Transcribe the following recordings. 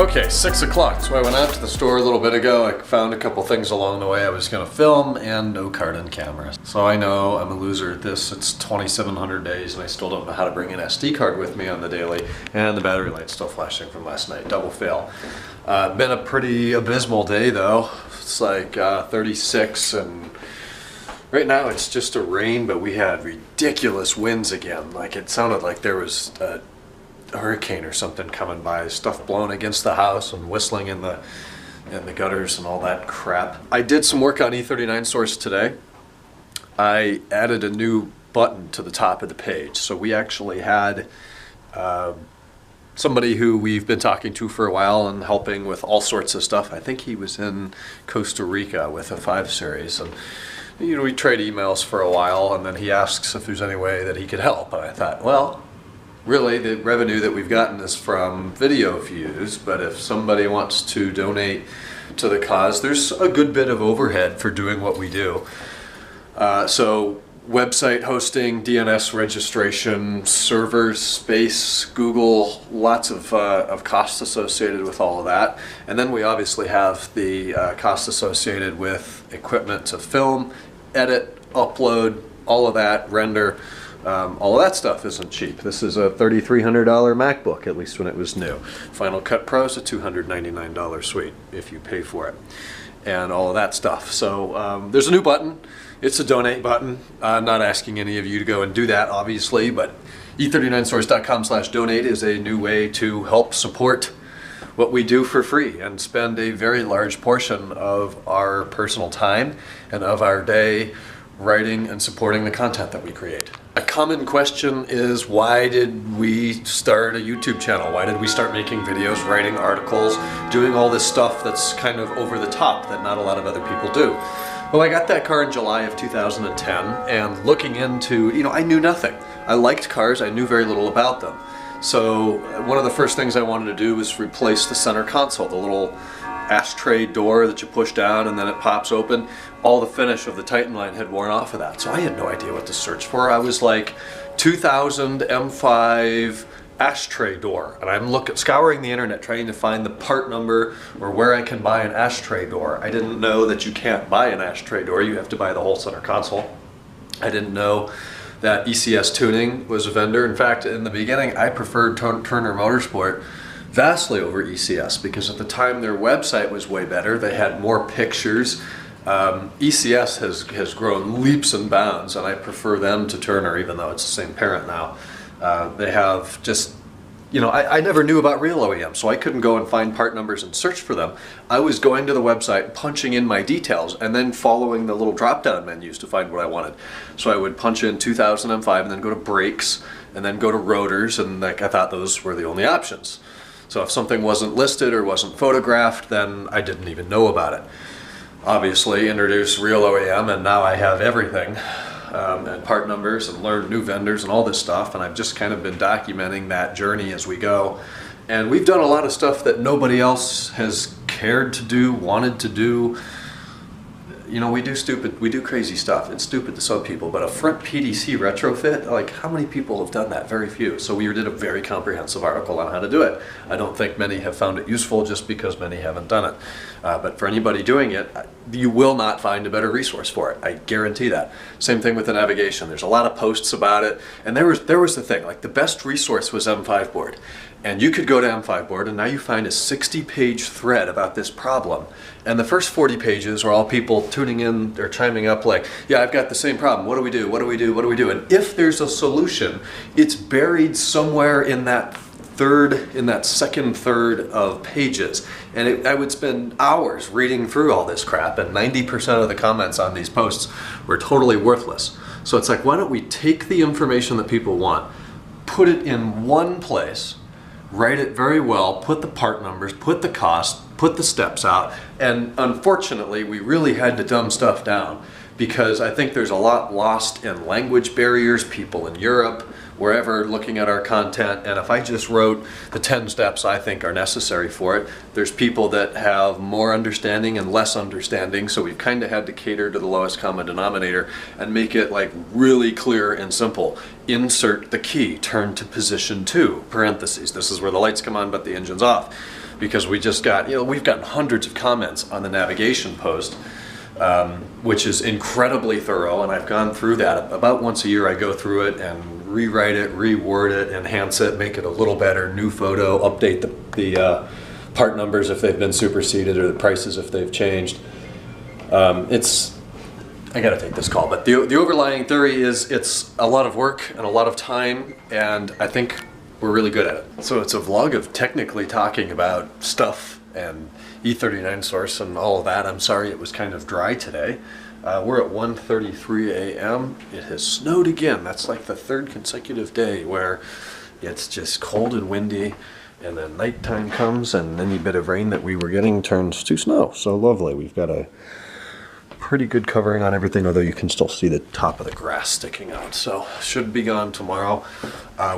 Okay, 6 o'clock, so I went out to the store a little bit ago. I found a couple things along the way I was going to film, and no card and camera. So I know I'm a loser at this. It's 2,700 days and I still don't know how to bring an SD card with me on the daily, and the battery light's still flashing from last night. Double fail. Been a pretty abysmal day though. It's like 36, and right now it's just a rain, but we had ridiculous winds again. Like, it sounded like there was a hurricane or something coming by, stuff blowing against the house and whistling in the gutters and all that crap. I did some work on E39 Source today. I added a new button to the top of the page. So we actually had somebody who we've been talking to for a while and helping with all sorts of stuff. I think he was in Costa Rica with a 5 Series, and you know, we trade emails for a while, and then he asks if there's any way that he could help, and I thought, well, really, the revenue that we've gotten is from video views, but if somebody wants to donate to the cause, there's a good bit of overhead for doing what we do. So website hosting, DNS registration, servers, space, Google, lots of costs associated with all of that. And then we obviously have the costs associated with equipment to film, edit, upload, all of that, render. All of that stuff isn't cheap. This is a $3,300 MacBook, at least when it was new. Final Cut Pro is a $299 suite if you pay for it, and all of that stuff. So there's a new button. It's a donate button. I'm not asking any of you to go and do that, obviously, but e39source.com/donate is a new way to help support what we do for free and spend a very large portion of our personal time and of our day writing and supporting the content that we create. A common question is, why did we start a YouTube channel? Why did we start making videos, writing articles, doing all this stuff that's kind of over the top that not a lot of other people do? Well, I got that car in July of 2010, and looking into, I knew nothing. I liked cars, I knew very little about them. So one of the first things I wanted to do was replace the center console, the little ashtray door that you push down and then it pops open. All the finish of the Titan line had worn off of that, so I had no idea what to search for. I was like, 2000 M5 ashtray door, and I'm scouring the internet trying to find the part number or where I can buy an ashtray door. I didn't know that you can't buy an ashtray door, you have to buy the whole center console. I didn't know that ECS Tuning was a vendor. In fact, in the beginning, I preferred Turner Motorsport vastly over ECS because at the time their website was way better. They had more pictures. ECS has grown leaps and bounds, and I prefer them to Turner, even though it's the same parent now. They have just, I never knew about real OEM, so I couldn't go and find part numbers and search for them. I was going to the website, punching in my details, and then following the little drop-down menus to find what I wanted. So I would punch in 2000 M5 and then go to brakes, and then go to rotors, and I thought those were the only options. So if something wasn't listed or wasn't photographed, then I didn't even know about it. Obviously, introduce real OEM, and now I have everything, and part numbers, and learn new vendors and all this stuff, and I've just kind of been documenting that journey as we go. And we've done a lot of stuff that nobody else has cared to do, wanted to do. We do crazy stuff. It's stupid to some people, but a front PDC retrofit, like, how many people have done that? Very few. So we did a very comprehensive article on how to do it. I don't think many have found it useful just because many haven't done it. But for anybody doing it, you will not find a better resource for it. I guarantee that. Same thing with the navigation. There's a lot of posts about it. And there was the thing, like, the best resource was M5 Board. And you could go to M5 Board, and now you find a 60-page thread about this problem. And the first 40 pages are all people tuning in or chiming up like, yeah, I've got the same problem. What do we do? What do we do? What do we do? And if there's a solution, it's buried somewhere in that second third of pages. And I would spend hours reading through all this crap, and 90% of the comments on these posts were totally worthless. So it's like, why don't we take the information that people want, put it in one place, write it very well, put the part numbers, put the cost, put the steps out, and unfortunately we really had to dumb stuff down because I think there's a lot lost in language barriers, people in Europe, wherever, looking at our content, and if I just wrote the 10 steps I think are necessary for it, there's people that have more understanding and less understanding, so we've kind of had to cater to the lowest common denominator and make it like really clear and simple. Insert the key, turn to position 2, parentheses, this is where the lights come on but the engine's off. because we just got, we've gotten hundreds of comments on the navigation post, which is incredibly thorough, and I've gone through that. About once a year I go through it and rewrite it, reword it, enhance it, make it a little better, new photo, update the part numbers if they've been superseded or the prices if they've changed. I gotta take this call, but the overlying theory is it's a lot of work and a lot of time, and I think we're really good at it. So it's a vlog of technically talking about stuff and E39 source and all of that. I'm sorry it was kind of dry today. We're at 1:33 a.m. It has snowed again. That's like the third consecutive day where it's just cold and windy, and then nighttime comes and any bit of rain that we were getting turns to snow. So lovely. We've got a pretty good covering on everything, although you can still see the top of the grass sticking out. So should be gone tomorrow.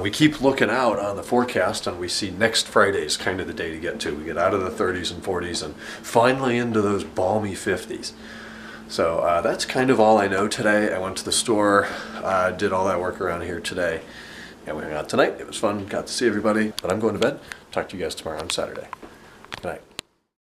We keep looking out on the forecast and we see next Friday is kind of the day to get to. We get out of the 30s and 40s and finally into those balmy 50s. So that's kind of all I know today. I went to the store, did all that work around here today, and we hung out tonight. It was fun, got to see everybody, but I'm going to bed. Talk to you guys tomorrow on Saturday. Good night.